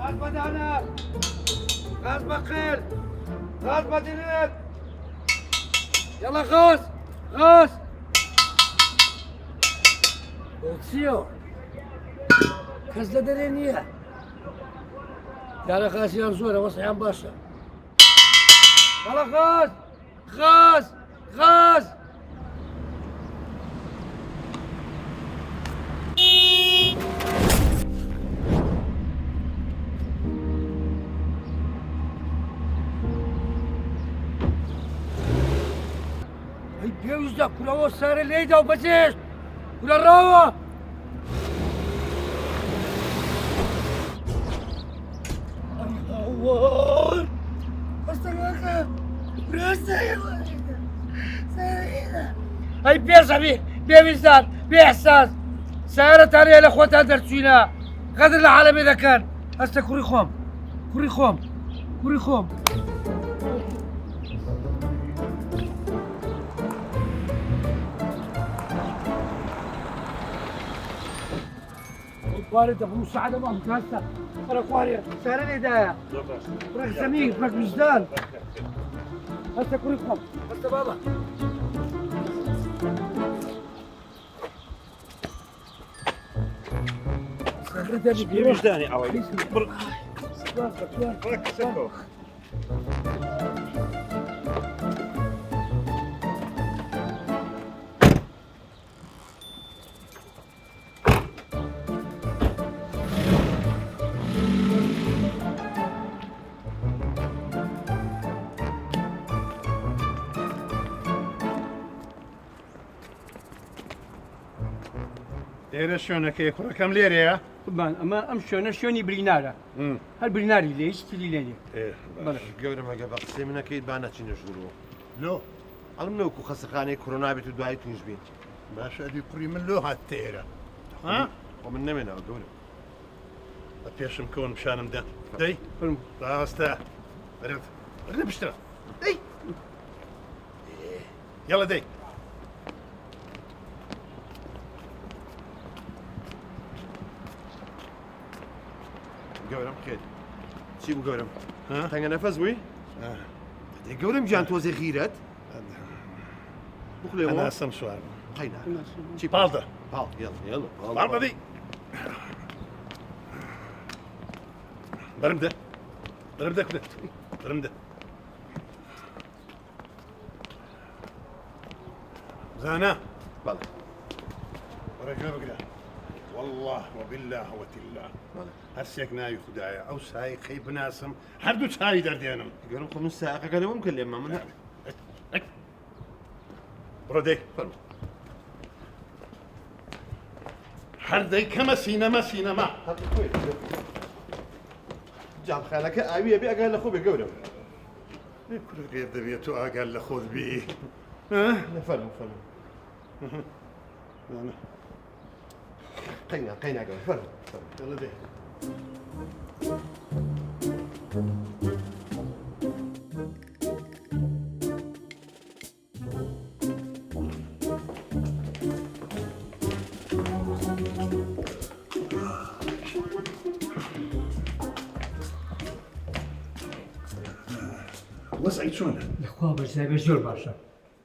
غاز بدانا غاز بقل غاز بدينك يلا غاز غاز اوتسيو كزده درينيه يلا غاز يا رزوله وصحيان باشا يلا غاز غاز غاز هي بيوزدك كل هو صار الليدا وبزيش كل الروة الله استغفر الله هي بيرزبي بيوزدان بإحساس سيارة عليها لأخوتها درسونا غادر العالم إذا كان هسه كوري خوم كوري خوم كوري خوم وارد ابو مساعدة ما متهسة فرق وارد سهرة الهداية فرق سمير فرق وجدان هسه كوري خوم هسه بابا شبيه وجداني عوي برك سكو ليرة شلونك يا كرة كم ليرة يا؟ طبعا اما امشي شوني برينارا هالبريناري ليش تلي لي ايه گەورە مەگە بە قسەی منەکەیت با نەچینە ژوورەوە لۆ هەڵم نەوەکو خەسەخانەی کۆرۆنا بێت و دوای توش بین باشە ئەدی کوڕی من لۆ هات تێرە ها؟ خۆ من نەمێنەوە گەورە بە پێشم کەون پیشانم دەن دەی ڕاستە بەرێت بەرنە پشترە دەی یاڵە دەی گەورم بخێت چی بوو گەورم تەنگە نەفەس بووی دەی گەورم گیان تۆزێ غیرەت بخلێەوە ئەناسەم سوار قەینا چی پاڵدە پاڵ یاڵە پاڵ بەدەی بەرم دە بەرم دە کورێت بەرم دە زانا بەڵێ وەرە گوێ بگرە والله وبالله وتالله هەرسێک ناوی خوددایە ئەو سای خەی بناسم هەردوو چاوی دەردێنم گەورم خۆ من ساقەکەنەوە بکە لێمە من بڕۆ دەی هەر دەی کەمە سینەمە جامخانەکە ئاویە بێ ئەگەر لە خۆ بێ گەورم کورە غێر دەبێت و ئاگەر لە خۆت بی فەرمو قەینا گەورم فەرمو يلا دي وسعيد شلونك؟ الاخوة برزاي زور باشا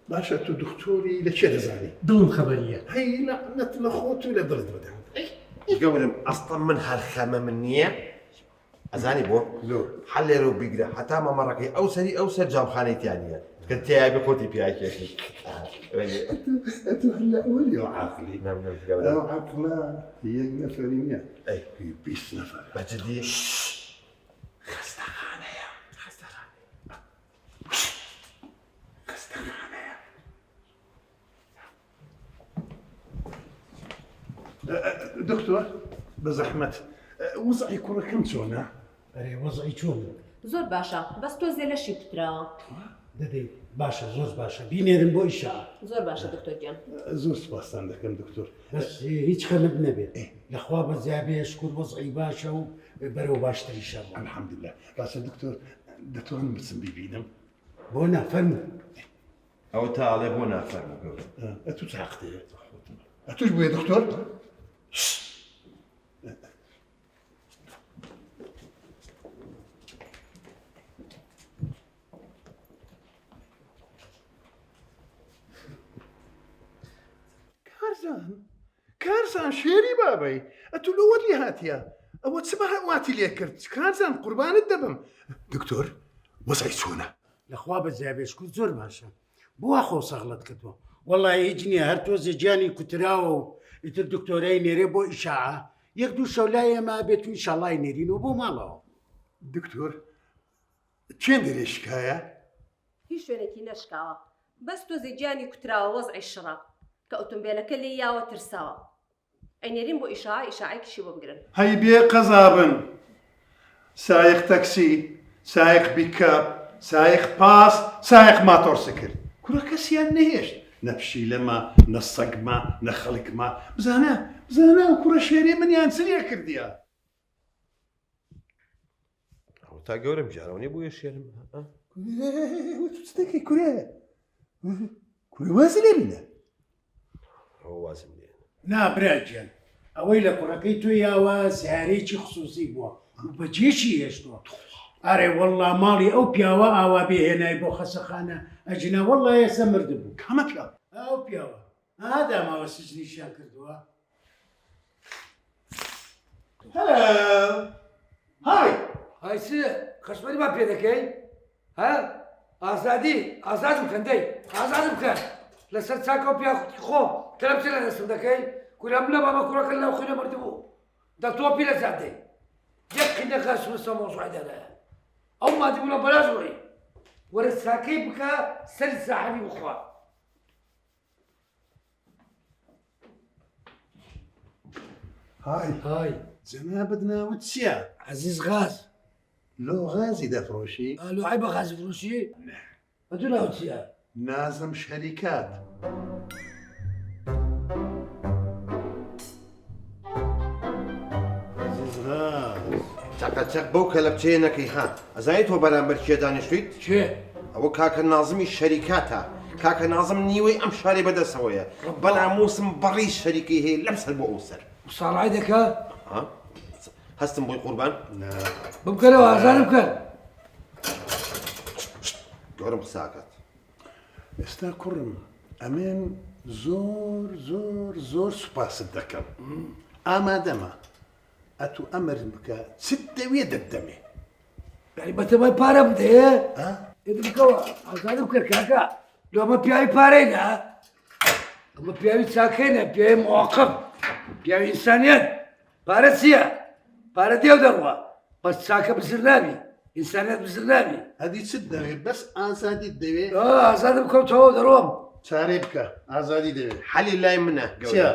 باشا تو دكتوري لشي زاني ضمن خبرية هي نتلخوت ولا ضرد بدها گەورم ئەسڵم من هەرخەمە من نییە ئەزانی بۆ حەلێرە و بیگرە حتا مەمەڕەکەی ئەو سەری ئەو سەر جامخانەی تیانە کە تیابێ خۆتی پیاکێکی انتو هلا ولي عقلي لو عقلان هي نفرينية اي هي 20 نفر بەجددی دكتور بزحمة وضعي كرة كم شلونه؟ أري وضعي شون زۆر باشە بەس تۆ زێلەشی کوتراوە دەدەی باشە زۆر باشە بینێرم بۆ ئیشا زۆر باشە دکتۆر گیان زۆر سپاسان دەکەم دکتور بەس هیچ خەمت نەبێت لەخوا بەزیابێ شکر وەزعی باشە و بەرەو باشتریشە بۆ الحمدلله باشە دکتۆر دەتوانم بچم بیبینم بۆ نافەرمو ئەو تاڵێ بۆ نافەرموو گەورم ئەتو چاقتەیە ئەتوش بووە دکتۆر کارزان شێری بابەی ئەتو لە وەرلی هاتیە ئەوە چ بە واتی لێ کرد کارزان قوربانت دەبم دکتۆر وەزای چۆنە لەخوا بە زیابێشکوت زۆر باشە بووە خۆ سەغڵت کردووە وەڵای هیچ نییە هەر تۆ زێجیانی کوتراوە و ئیتر دکتۆرای نێرێ بۆ ئیشاعە یەک دوو شەو لای ئێمە بێت و ئینشاڵای نێرینەوە بۆ ماڵەوە دکتۆر چێن دەرێشکایە هیچ شوێنێکی نەشکاوە بەس تۆ زێجیانی کوتراوە وەزعی شڕە کە ئۆتۆمبیلەکە لێ یاوە ترساوە ئەینێرین بۆ ئیشاعەیەکیشی بۆ بگرن هەی بێ قەزابن سایق تەکسی سایق بیکاپ سایق پاس سایق ماتۆرسکل کوڕە کەسیان نەهێشت نە پشیلەمە نە سەگمە نە خەڵکمە بزانە و کوڕە شێری منیان چلێ کردیە تا گەورم جارەوەنی بووە شێرم دەکەی کورێ کوڕی وازی لێ بینە ئەو وازم لێ نابراجیان ئەوەی لە کوڕەکەی تۆ یاوە سیارەیەکی خصوصی بووە بەجێشی هێشتووە ئارێ وەڵڵا ماڵی ئەو پیاوە ئاوا بێهێنای بۆ خەسەخانە ئەجنا وەڵڵا ئێستا مردبوو کامە پیاوە ئەو پیاوە ئاداماوە سزنیشیان کردووە های هایسێ خەشمەری با پێ دەکەی ها ئازادی ئازادم کەندەی ئازادم کە لەسەر چاکە و پیاخوتی خۆم کەلەم چ لە دەستم دەکەی کورام لە بابە کوڕەکە لەو خوێنە مردبوو دەتۆپی لە زادەی یەک قینەکە سوسە مۆزوعدەنە ئەو مادی بوونە بەلاژ وەری وەرە چاکەی بکە سەری ساحەبی بخوا های جەنابەت ناوت چییە عەزیز غاز لۆ غازی دەفرۆشی ئالوعای بە غازی فروشی بەدوو ناوت چییە نازم شەریکات چاقەچەق بەو کە لە بچەیە نەکەی خان ئەزای تۆ بەرامبەر کێ دانیشتویت چێ ئەوە کاکە نازمی شەریکاتە کاکە نازم نیوەی ئەم شارێ بەدەسەوەیە بەناموسم بەڕی شەریکی هەیە لەم سەر بۆ ئەو سەر ساڵای دەکە هەستم بۆی قوربان بمکەرەوە ئازارم بکەن گەورم قساکات ئێستا کوڕم ئەمێن زۆر سوپاست دەکەم ئامادەمە ئەتو ئەمر بکە چت دەوێ دەدەمێ یعنی بەتەمای پارە بدەیە بکەوە ئازادم کرد کاکە ئەمە پیاوی پارەینە ئەمە پیاوی چاکەینە پیاوی مواقف پیاوی ئینسانیەت پارە چییە؟ پارە دێو دەڕوە بەس چاکە بزر نابی ئینسانیەت بزر نابی ئەدی چت دەوێت بەس ئازادی دەوێ ئازادم بکەوتەوە دەڕۆم چارێ بکە ئازادی دەوێت حەلی لای منە چییە؟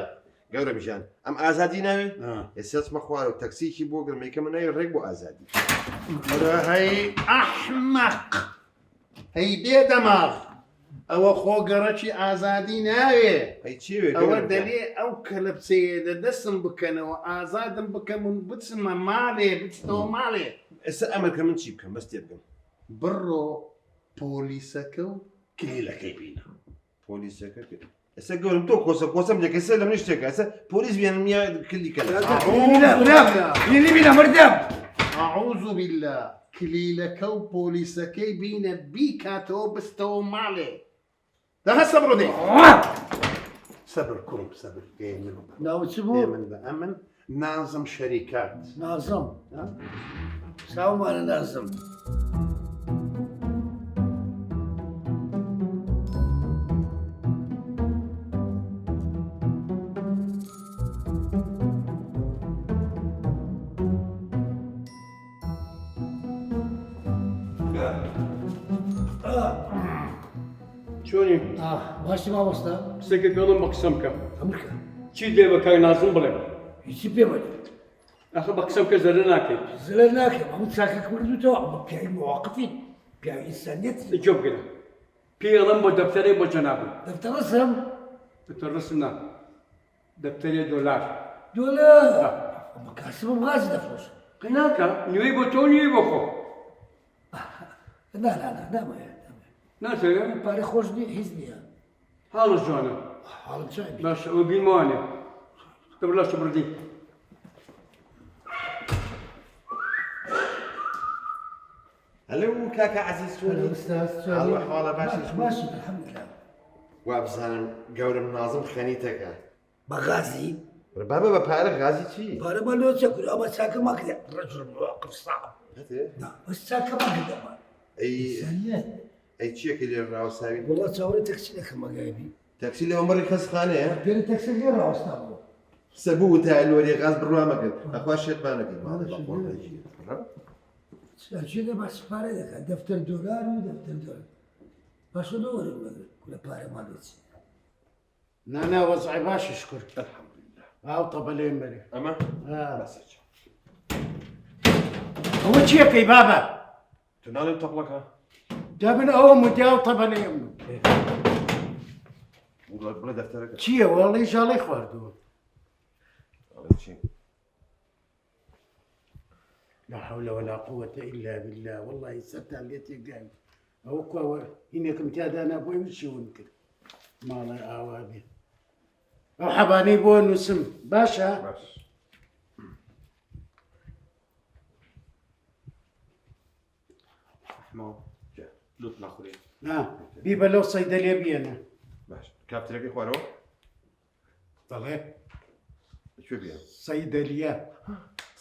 گەورە میژان ئەم ئازادی ناوێ ئێستا خوارە و تەکسیکی بۆ گرمەیکە من ناوێ ڕێک بۆ ئازادی هەی ئەحمەق هەی بێدەماغ ئەوە خۆگەڕەکی ئازادی ناوێ ئەی چێوێ ئەوە دەلێ ئەو کەلەپچەیە دەدەستم بکەنەوە ئازادم بکەم و بچمە ماڵێ بچتەوە ماڵێ ئێستا ئەمرکە من چی بکەم بەس تێ بگەم بڕۆ پۆلیسەکە و کلیلەکەی بینە پۆلیسەکە کرد ئێستا گەورم تۆ کۆسەم دەکەی سەر لە من شتێکە ئێستا پۆلیس بێنم یا کلیکە بینە مردم ئەعوذ بالله کلیلەکە و پۆلیسەکەی بینە بیکاتەوە بستەوە ماڵێ دەها سەبڕۆ دێ سەبر کوڕم سەبر ناوت چ بوو؟ من بە ئەمن نازم شەریکات نازم چاومانە نازم چۆنی باشی مامۆستا قسەکە گەڵم بە قسەم کە ئەمرکە چی دێ بە کاک نازم بڵێ هیچی پێ بەێ ئەخە بە قسەم کە زەرە ناکەیت زلەر ناکەم ئەمە چاکە کردوتەوە ئەمە پیاوی مواقفین پیاوی ئینسانیەت جۆ بگرە پێڵم بۆ دەفتەرێ بۆ جەنابم دەفتەڕەسم دەفتەڕسم نا دەفتەرێ دۆلار دۆلار ئەمە کاسبم غازی دەفرۆشم قەناکە نوێی بۆ تۆ نوێی بۆ خۆ نامایە ناتەوێ پارە خۆش نییە هیچ نییە حاڵش جوانە حاڵم چای باش ئەوە بیمانێ دەبلاش بردی هەلو کاکە عەزیز چۆنی حاڵە باشی باشی الحەمدوللا وا بزانم گەورم نازم خەنیتەکە بغازي بابا بپارە غازی چی؟ بارە مالۆ چەکر ئەمە چاکە ماکرێ ڕجل مواقف صعب بەس چاکە ماکردەمان ئەی چیەکە لێ ڕاوەساوی؟ وڵات چاوەڕێ تەکسی دەکەم مەگایبی تەکسی لە ئەمەڕی خەسخانەیە؟ پێرە تەکسە لێ ڕاوەستا بووە سەبوو تا لۆرێ غاز بڕوا مەکرد ئەخوا شێتمانەکەی چێدە باش پارە دەکات دەفتەر دۆلار و دەفتەر دۆلار باشە لەوەرە بەگرێت لە پارە مالۆچی نانا وەزعی باشش کرد ئاو تەبە لێم بەرێ ئەمە ئەوە چیەکەی بابە؟ تو ناڵێم تەپڵەکە؟ دەبن ئەوە مدیا و تەبە لێم بڵێ دەفتەرەکە چییە وەڵی ژاڵی خواردووە چی؟ لا حول ولا قوة إلا بالله والله سرتان لێت یەکدان ئەوە کووە هینێکم تیادانا بۆی وشیون کرد ماڵی ئاوا بێ ئەو حەبانەی بۆ نووسم باشە؟ باش رحمه لوت ناخذ نا بیبە لەو سەیدەلێ بێنە باش کاپترەکەی خوارەوە؟ دەڵێ لەکوێ بێن؟ سەیدەلیە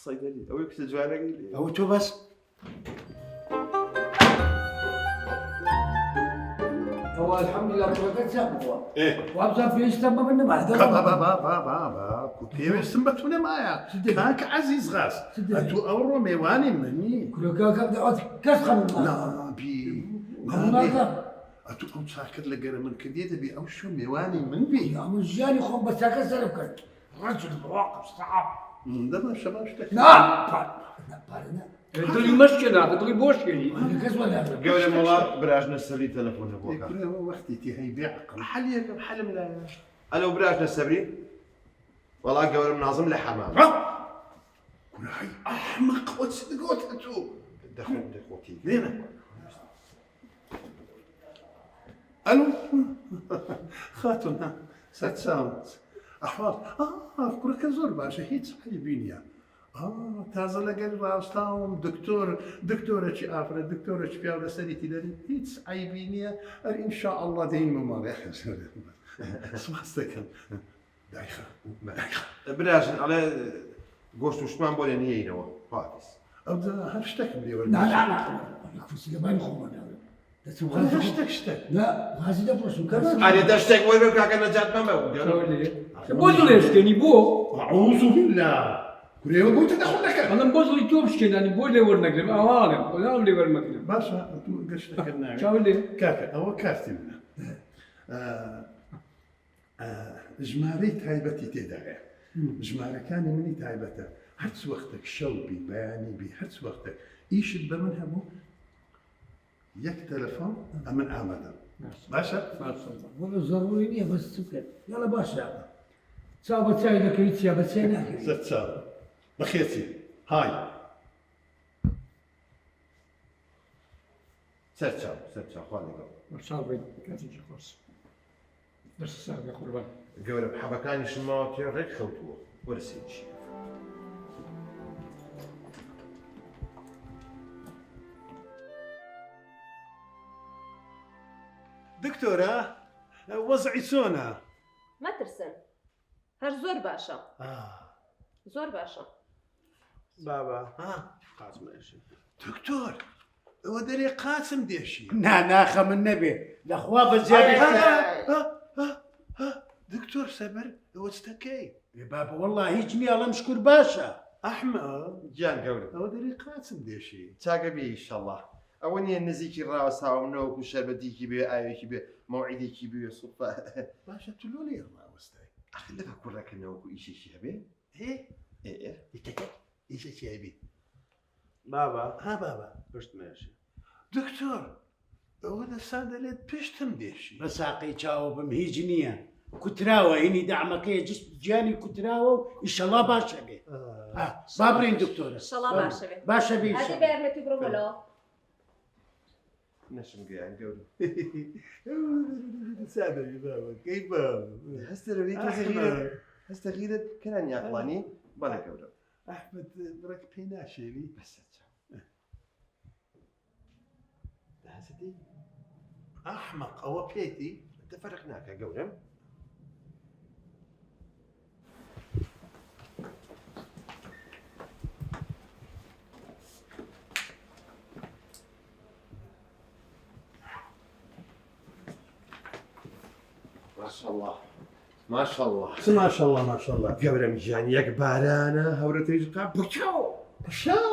سەیدەلی ئەوەی کچە جوانەکەی ئەو تۆ بەس ئەوە الحەمدوللا کوڕەکە چاک بووە وابزان پێویستە بە من نەما بابا پێویستم بە تو نەمایە کاکە عەزیز غاز ئەتو ئەوڕۆ میوانی منی کورەکەکەم دەوات کەس خەمم نابی ئەتو ئەو چاکت لە گەرە من کردێ دەبی ئەو شو میوانی من بی ئەمە ژیانی خۆم بە چاکە سەرف کرد ڕجل مواقف صعب دەباشە باش نا پارە نا تقولي مشكلة تقولي بوشكلي کەس وەلا گەورە مەڵا براژنە سەری تەلەفۆن بۆکە وەختی تی هەی بێعقل حەلیەکەم حەلم لا ئەلو براژنە سەبری وەڵا گەورم نازم لە حەمام هەی ئەحمەق وەچ دەگۆت ئەتو دەخۆتی لێنە ئەلو خاتون سەرچاوت ئەحواڵ کوڕەکە زۆر باشە هیچ عەیبی نییە تازە لەگەل ڕاستاوم دکتۆرەکی ئافرە دکتۆرەکی پیاو لەسەریتی دەری هیچ عیبی نییە ئەر ئینشاءالله دەین مەماڵێ سپاس دەکەم دایخە براژن ئەڵێ گۆشت و شتمان بۆ لێ نیەینەوە پاتیس ئەو هەر شتێکم لێوە نا نا نا کورسی لەبانی خۆمان دەچم غازی شتێک لا غازی دەپرسم کەس ئارێ دەشتێک وەرە کاکە نەجات مەمە بۆ دڵێشکێنی بۆ أعوذ بالله كوريوا بوتا دخل لك ئەڵم بۆ دڵی تۆ بشکێنانی بۆ لێ وەرنەگرم ئاواڵم خۆدام لێ وەرمەگرم باشا تو قشتك الناعم چاو لێ كاكا هو كافتي منه ژمارەی تایبەتی تێداە ژمارەکانی منی تایبەتە هەرچ وەختێک شەوبی بەیانی بی هەرچ وەختێک ئیشت بە من هەبوو یەک تەلەفۆن ئەمن ئامادەم باشە وەڵە ضروری نییە بەس چ بکەن یاڵە باشە چاو بە چای دەکەویت چیا بە چای ناکەویت زەت چاو بەخێتی هاي سەرچاو خوا لەگەڵ شاڵ بێت کاتێکی خۆش دەست ساردە قوربان گەورە حەبەکانی شماوە تێ ڕێک خەوتووە وەرسێکی دکتۆرە وەزعی چۆنە مەترسن هەر زۆر باشە زۆر باشە بابا دکتۆر ئەوە دەرێ قاچم دێشی ناخە من نەبێ لەخوا بە زیادی دکتۆر سەبەر ئەوە چتەکەی بابا والله هیچ نییە ئەڵەم شکر باشە ئەحمە گیان گەورە ئەوە دەرێ قاچم دێشی چاکە بێ ئیشەڵڵا ئەوە نییە نزیکی ڕاوەساوم نەوەکو شەربەتێکی بێ ئاوێکی بێ مەوعیدێکی بێ سوپە باشە تولۆ لێ ڕاوەستای ئەخ لەگە کوڕەکە نەوەکو ئیشێکی هەبێ ئیشێکی هەبی بابا ها بابا پشت مێشە دکتۆر ئەوە دەسان دەلێت پشتم دێشی بە ساقی چاوە بم هیچ نییە کوتراوە هینی دامەکەی گیانی کوتراوە و ئیشەڵا باشە بێ با بڕین دکتۆرە ئینشەڵا باشە بێ باشە بێ هەدی بە یارمەتی بڕۆمەلەوە نەشم گیان گەورە سادەبی بابا کەی بابا هەستە غیرت کەنان یاقلانی بەڵێ گەورە ئەحمەد بڕێک پێی ناشێوی دەهەستی ئەحمەق ئەوە پێیتی دەفەرق ناکە گەورم شاء الله ما شاء الله ما شاء الله ما شاء الله. گەورم گیان یەک بارانە هەورەتەیش بچاو بشاو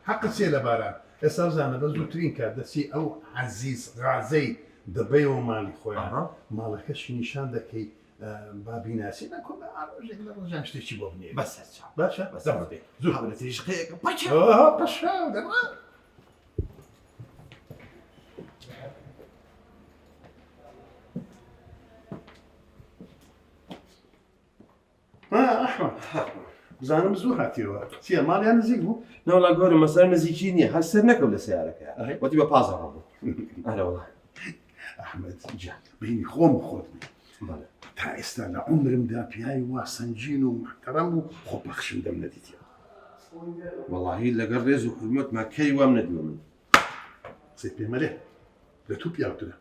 حق سێ لە باران. ئێستا بزانە بە زووترین کار دەچی ئەو عەزیز غازەی دەبەیەوە ماڵی خۆیان ماڵەکەشی نیشان دەکەی با بیناسی نەکۆ بە ڕۆژێک لە ڕۆژان شتێکی بۆ بنێ بەسەر چاو باشە بەسەر زوو هەورەتەیش قەیەکە بچاو بەشاو دەڕا. ئەحمەد بزانم زوو هاتیەوە چییە ماڵیان نزیک بوو؟ ناوڵا گۆرە مەسەر نزیکی نییە هەر سەر نەکەم لە سیارەکە وەتی بە پازە ڕۆبوو ئەرەوە ئەحمەد جا بینی خۆم خۆت بەڵێ تا ئێستا لە عمرمدا پیاوی وا سەنجین و محتەرەم و خۆپەخشم دەم نەدیتیەوە. وەڵاهی لەگەڵ ڕێز و حرمەتمان کەی وام نەدووە من قسەی پێمەلێ لە تو پیاوترە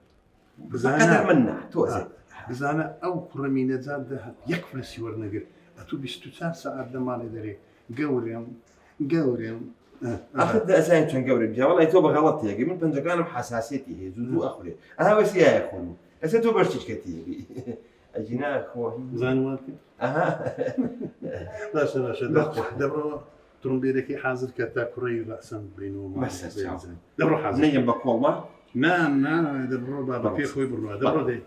قەدەر من نا تۆزێ بزانە ئەو کوڕەمی نەجات دەهات یەک فرسی وەرنەگرت ئەتوو 24 سەعات لە ماڵێ دەرێ گەورێم گەورێم ئەخت ئەزانین چەند گەورە بیا وەڵی تۆ بەغەڵەت تێگەی من پەنجەکانم حساسیەتی هەیە زوو ئەخورێ ئەها وەسیایە خۆم ئەستا تۆ بەرچیکەتیبی ئەجینا خۆهی زانوات ئەها باشە باشە دەبڕەوە تڕمبێرەکەی حازر کە تا کوڕی ڕەسەن بینەوە دەبڕۆ حازر نەیەم بە کۆڵما نا دەبڕۆ بە پێ خۆی بڕوا دەبڕۆ دەی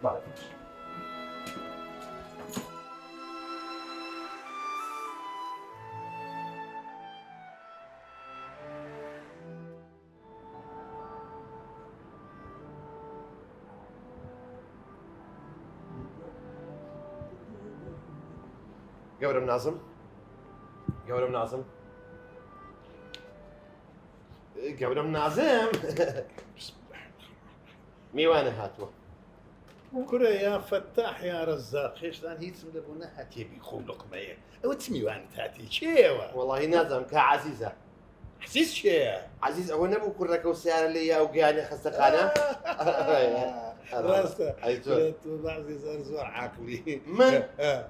گەورم نازم گەورم نازم گەورم نازم میوانە هاتووە کورە یا فەتاح یا ڕەزاق خێشتان هیچم دەبوو نەهاتێبی خۆ لقمەیە ئەوە چ میوانت هاتی چێوە وەڵاهی نازم کە عەزیزە حسیس چێە عەزیز ئەوە نەبوو کوڕەکە و سیارە لێ یا و گیانە خەستەخانە ڕاستە ئەی زۆر تۆ بەعزیز زۆر عاقلی من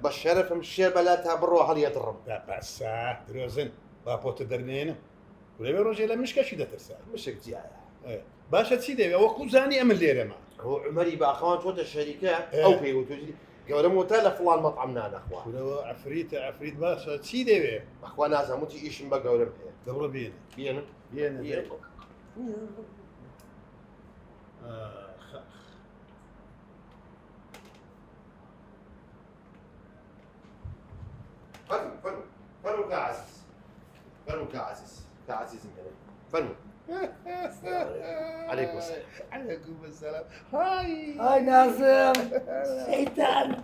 بە شەرەفم شێر بەلا تا بڕۆ هەڵیەتڕم بەسا درۆزن با پۆتە دەرمێنم لەوێ ڕۆژێ لە مشکەشی دەترسا مشک جیایە باشە چی دەوێت ئەوە قوزانی ئەمە لێرەمە هو عمەری باخەوان تۆتە شەریکە ئەو پێیوتوجی گەورەم وتە لە فڵان مەطعەم نانەخوا کورەوە ئەفریتە ئەفریت باشە چی دەوێت بەخوا نازانوتی ئیشم بە گەورەم هەیە دەبڕۆ بێنە بێنم بێنە فرموا كعزيز فرموا كعزيز كعزيز فرموا عليكم السلام عليكم السلام هاي هاي نازم شيطان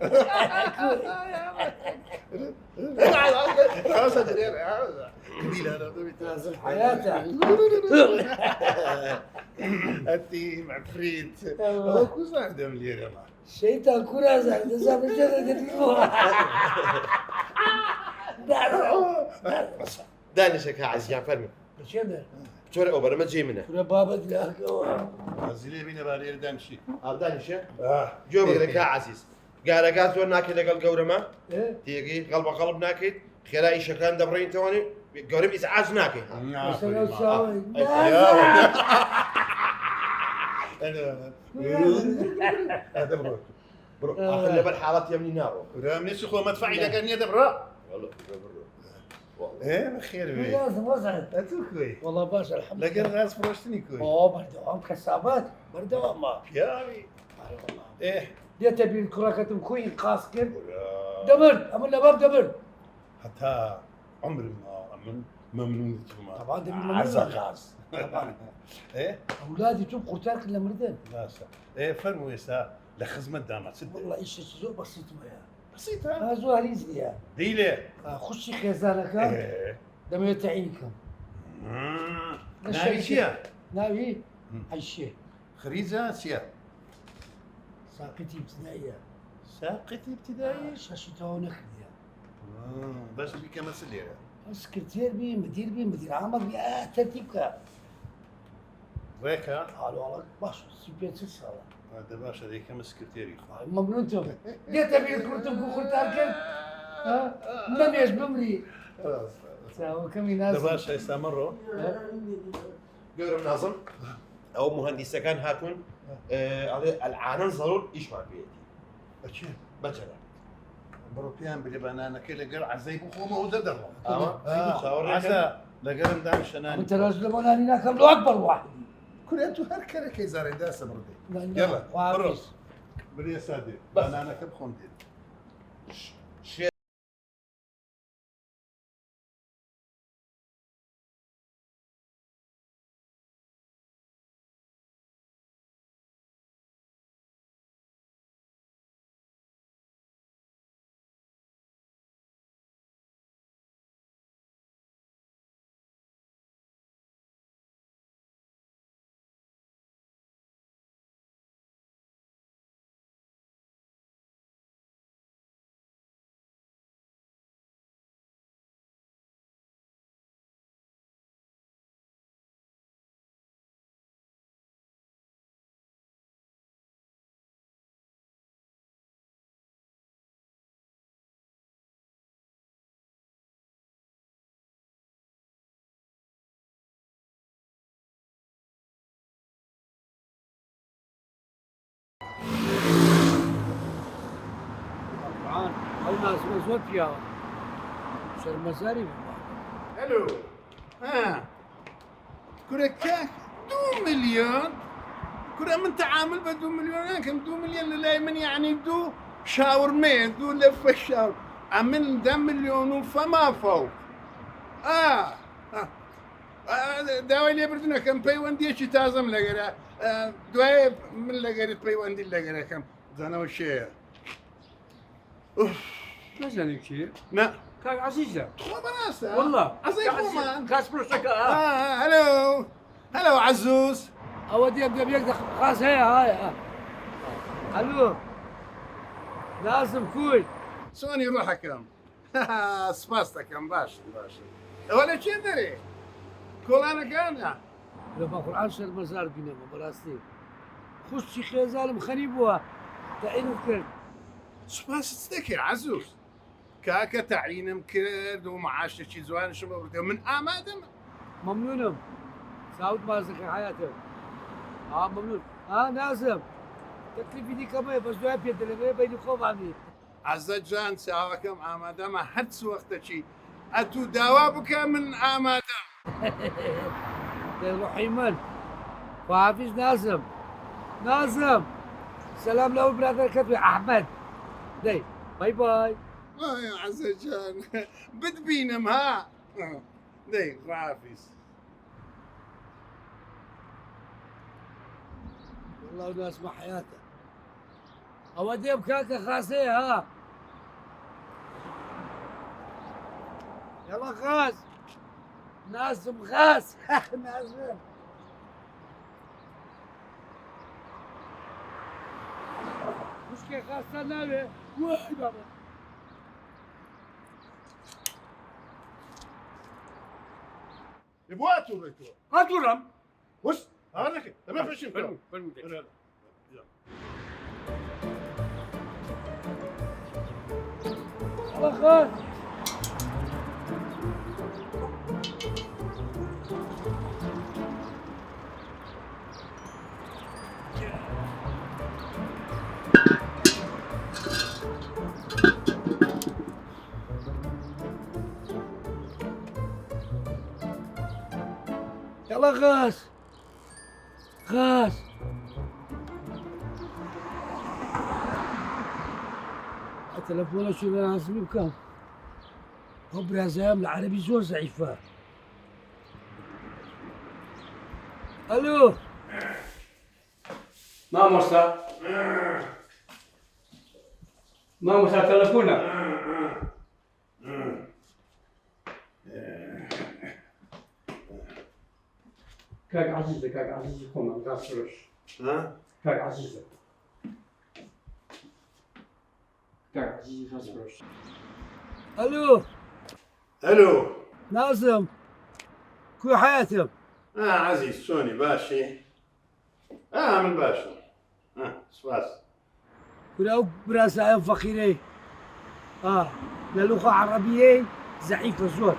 نازم حياته أنتي معفريت كوز عندهم اليوم شيطان كرة زاد زاد دانشك كعزيز يعني فرمي شنو؟ شو أوبر ما تجي منه كرة بابك لا عزيزي بينا بالي دانشي دانشة جو بقولك كعزيز قال قاس وناكل قال قورما تيجي قلب قلب ناكد خلاص شكلان دبرين تواني قورم إزعاج ناكد هذا برو أخلي بالحالات يمني نارو رامني سخو مدفعي لك أن يدبر والله ايه بخير بيه لازم وزعت أتو كوي والله باشا الحمد لله لكن غاز فروشتني كوي اوه بردوام كسابات بردوام ما يابي ايه دي تبي الكرة كتم كوين قاس كيف دبر اما لا باب دبر حتى عمري ما ممنون طبعا دبي ممنون عزا غاز طبعا ايه اولادي تبقوا تاكل لمردين لا سا ايه فرموا يسا لخزمة دامات سد والله ايش زو بسيط ويا بسيطة زو هريزيا ديلي خشي خزانك ايه دم يتعينكم ناوي شيا ناوي اي شيء خريزة شيا ساقتي ابتدائية ساقتي ابتدائي شاشتها ونخليها بس بك مسليرة سكرتير بي مدير عام بي ترتيبك ويكا قالوا والله باش سيبيت الصلاة هذا باشا ذيك مسكرتيري ممنون تو دي تبي كرتم كنت اركب ها ما بيش بمري ساو كم هذا يناسب باشا يستمروا قورم ناظم أو مهندسة كان هاتون العانن ضرور إيش ما بيتي أشياء بجرا بروبيان بلي بنانا كي لقر عزي بخومه وددر عسى لقر مدام شنان انت راجل بناني ناكل له اكبر واحد. كل انتو هركله كي زاري داسه بردي لا، يلا وعافيس. بروس بري سادي بنانا كبخون دي طبعا او ناس مزود فيها شر مزاري. الو كره كاك 2 مليون كره من تعامل بدو مليون كم 2 مليون لله من يعني بدو شاور مين دو لف الشاور عمل ده مليون فما فوق داوي لي بردنا كم بي وندي شي تازم لقرا دواي من لقرا بي وندي لقرا كم زانا وشي ما زال شيء لا كان عزيزة ما بناسه والله عزيز كمان كاس بروسك هلو هلو عزوز اودي ابدا بيقدر خلاص هاي الو لازم كوي سوني روحكم سباستكم باش ولا شي دري كل انا كان لما قرآن شر مزار بينا براستي خش شي خيزال مخريبوا تعينوا كرد سباس تذكر عزوز كاكا تعيين مكرد ومعاش شي زوان شو بردو من امادم ممنونم سعود ما زكي حياتك ممنون نازم تكليفي دي كمان بس دو ابيض اللي بيني خوف عمي عزت جان ساواكم امادم حدس وقت شي اتو دوابك من امادم روحي من وعافيز نازم سلام له برادر كتبي احمد دي باي باي يا عزت جان بدبينم ها دي وعافيس والله ناس ما حياته اودي بكاكا خاصيه ها يلا غاز نازم غاز نازم مشكلة خاصة ناوي واي بابا يبواتوا بيتوا هاتورم وش هذاك ما فيش يلا غاز يلا غاز التلفون شو لازم بكم هو برازيل العربي زور ضعيفة الو ما موسى تلفونا كاك عزيزة كوما كاس فروش كاك عزيزة كاس فروش الو نازم كل حياتهم عزيز سوني باشي من باشا سباس كل برازيل فقيري للغة عربية ضعيفة زور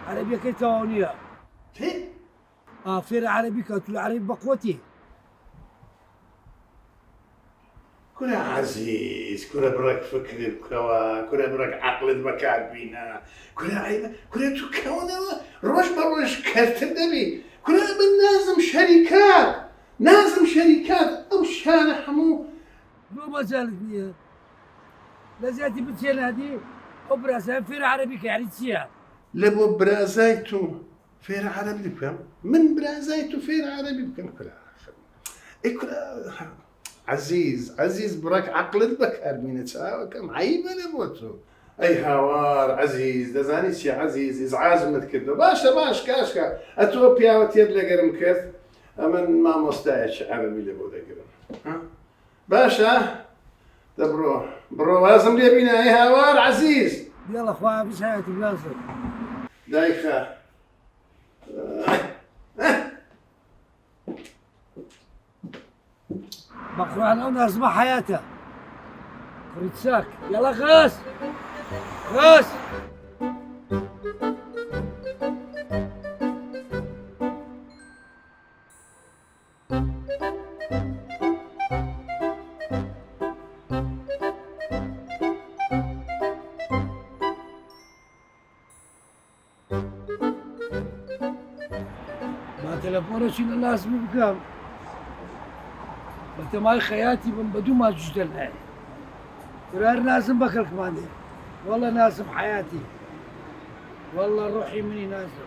عربية كي تاونية فير عربي كانت العربي بقوتي كورا عزيز كورا برك فكر بكوا كورا برك عقل بكاربينا كورا عيبة كورا تكونا روش بروش كرتن دبي كورا من لازم شركات أو شان حمو لو ما زالت فيها لازم بتشيل هذه وبراسها فير عربي كيعني تسيا لبو برازايتو فير عربي بكم من برازايتو فير عربي بكم كورا عزيز برك عقل بكاربينا تساوي كم عيبة لبوتو اي هوار عزيز دزاني شي عزيز ازعاز متكدو باش كاشكا اتوبيا وتيد لقرم كيف امن ما مستعش عربي لبو دقرم ها باشا برو لازم لي بينا اي هوار عزيز يلا اخويا مش حياتي بلاصه دايخه بقرا انا وناس ما حياته فريتساك يلا غاس ما تلفونش الناس بكام انت ماي خياتي من بدو ما جوجد الحين قرار ناسم بكر كمان والله ناسم حياتي والله روحي مني ناسم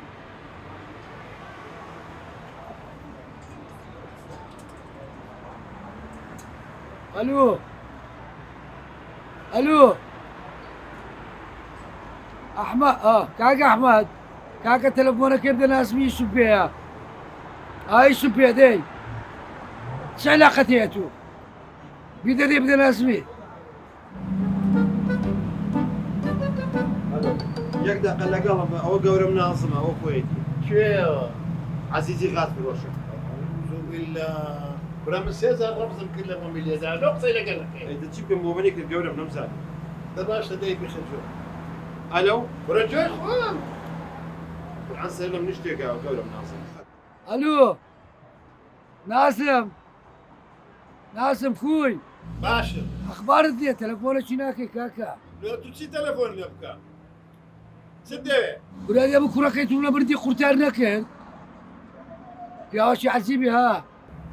الو احمد كاكا احمد كاكا تلفونك يبدا ناس مي سبيها هاي سبيها دي شو علاقتي تو يبدا ناس مي يقدر قال قلب او قورم ناظمه او كويتي شو عزيزي غاز في الوشم أعوذ بالله برام السياسة رمز كلهم مليار نقطة إلى قلق اذا تجيب مومنيك القورم نمزال دباش لدي بخجور الو ورجع خوان عن سلم نشتي قورم ناظم الو ناسم خوي باشا اخبار الدنيا تلفونك هناك كاكا لو تشي تلفون لبكا سدي ولا يا ابو كراكيتونا بردي قرتار نكن يا وشي عزيبي ها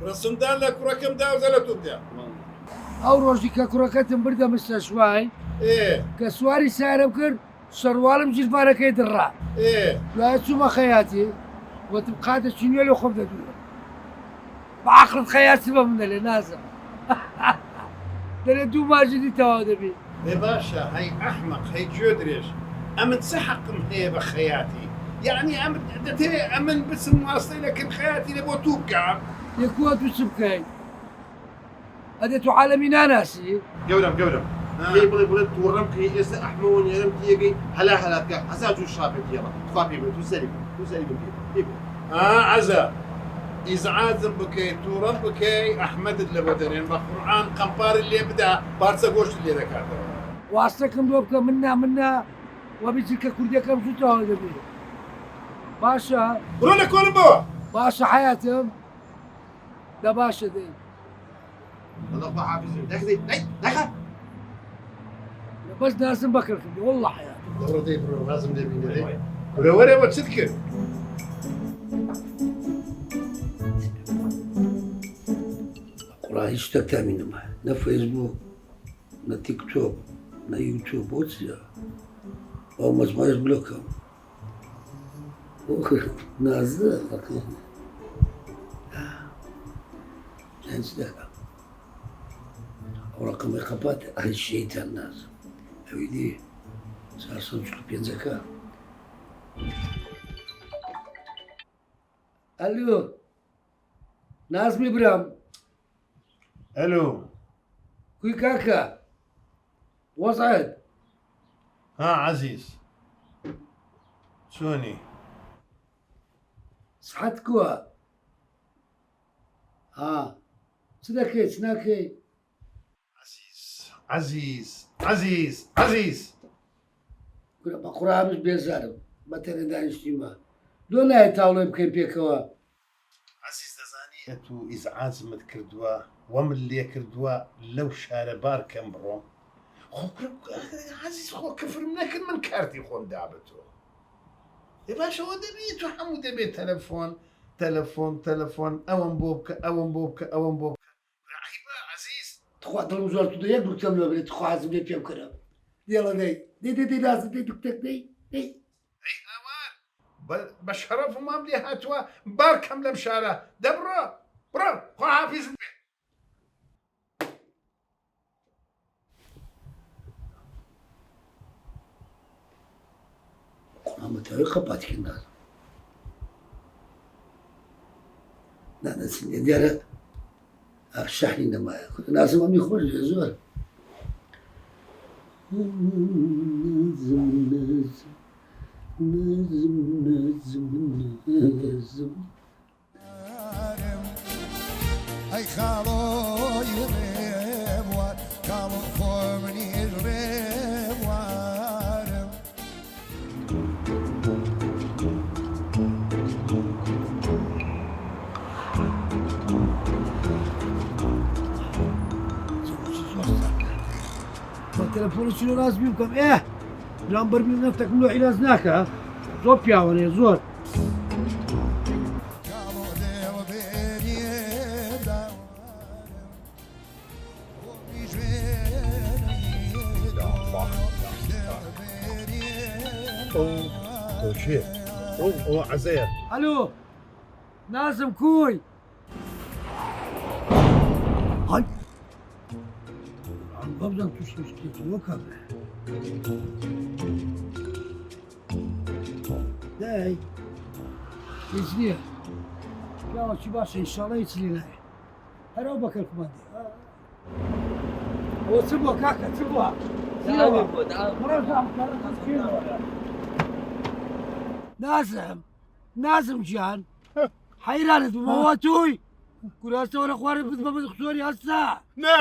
رسمدان لك رقم دا وزلتو دا او روجي كراكيتم بردا مستشواي ايه كسواري سارة بكر سروالم جلفارة كيدرا ايه لا تسمى خياتي وتبقى تشيني لو خبزة دولا بعقل خياتي من اللي نازم دلدو ما جدي توادبي يا باشا هي احمق هي جودريش امن سحق هي بخياتي يعني امن باسم واصلي لكن خياتي لبو توقع يكوت وسبكي هذا عالمي ناسي قورم هي بلد تورمك هي اس احمون يرم تيجي هلا كا حساجو الشابك يلا تفابي توسلي بك عزا إزعاز بكي تورم بكي أحمد اللبدرين بقرآن قنبار اللي يبدأ بارسا قوش اللي ذكرته واسكم دوبك منا وبيجيك كرديا كم شو توادبي باشا رونا كولبو باشا حياتهم ده باشا دي الله حافظ دخلي دخل بس لازم بكر والله حياتي دورة دي برو لازم دي بينا دي برو وري وتسدك قرآن اشتكى منه نا فيسبوك نا تيك توك نا يوتيوب واتساب أو مجموعة بلوكهم نازل جنس دكا ورقم إقابات أهل الشيطان ناس أويدي صار صنشك بين زكاة ألو ناس مبرام الو كوي كاكا وصعد ها عزيز شوني صحت كوا صدقي سناكي عزيز كنا بقرا مش بيزارم مثلا دانشتيما لولا يتاولو يمكن بيكوا عزيز دزاني تو إزعاز متكردوا ومن لێ کردووە لەو شارە بارکەم بڕۆم عزیز خۆ کفرم نەکرد من کارتی خۆم دابتەوە ێ باشەوە دەبێت تو هەموو دەبێت تەلەفۆن ئەوەم بۆ بکە ئەوەم بۆ بکە ئەوەم بۆ بکە ڕاحیبە عزیز تخوا دڵم زۆر تو یەک دوکتەم لێ بێت خوازم لێ پێ بکەرە دێڵە دەی لازم دەی دوکتەک دەی ئەی ئەوان بە شەرەف مام لێ هاتووە بارکەم لەم شارە دەبڕۆ بڕۆ خواحافیزت بێ قۆمەتەوەی قەپاتکن نازم نانەچین دیارە شەحنی نەمایە نازم ئەمی خۆش زۆر ئەی خاڵۆی ڕێوار کاڵ خۆ منیش ڕێوارم تەلەفۆنی چی ڕاستبی بکەم جان بەرمی نەفتەکەم لۆ عیلاج ناکە زۆر پیاوەنێ زۆر کاڵۆ دێوە بێنێدا ئەو چێ ئەو عەزەیە ئەلۆ نازم کوی بەبزان تووشتێتەوە کەمە دای هیچ نییە پیاوەکی باشە ئینشاڵڵا هیچ لێ نایە هەرەو بەکەر کومەندی ئەوە چ بووە کاکە چ بووە نازم گیان حەیرانت بوومەوە توی کوراستەوە لە خوارد بت بە دکتۆری هەستا نه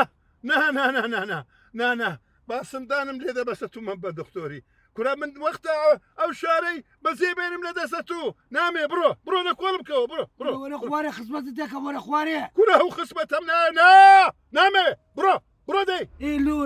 باسندانم لێ دەبەسە تو من بە دکتۆری کورا من وەختە ئەو شارەی بەزێ بێنم لە دەستە تو نامێ بڕۆ لە کۆڵ بکەوە بڕۆ وەرە خوارێ خزمەت دەکەم وەرە خوارێ کورا ئەو خسمەتەم نامێ بڕۆ دەی ئێ لۆ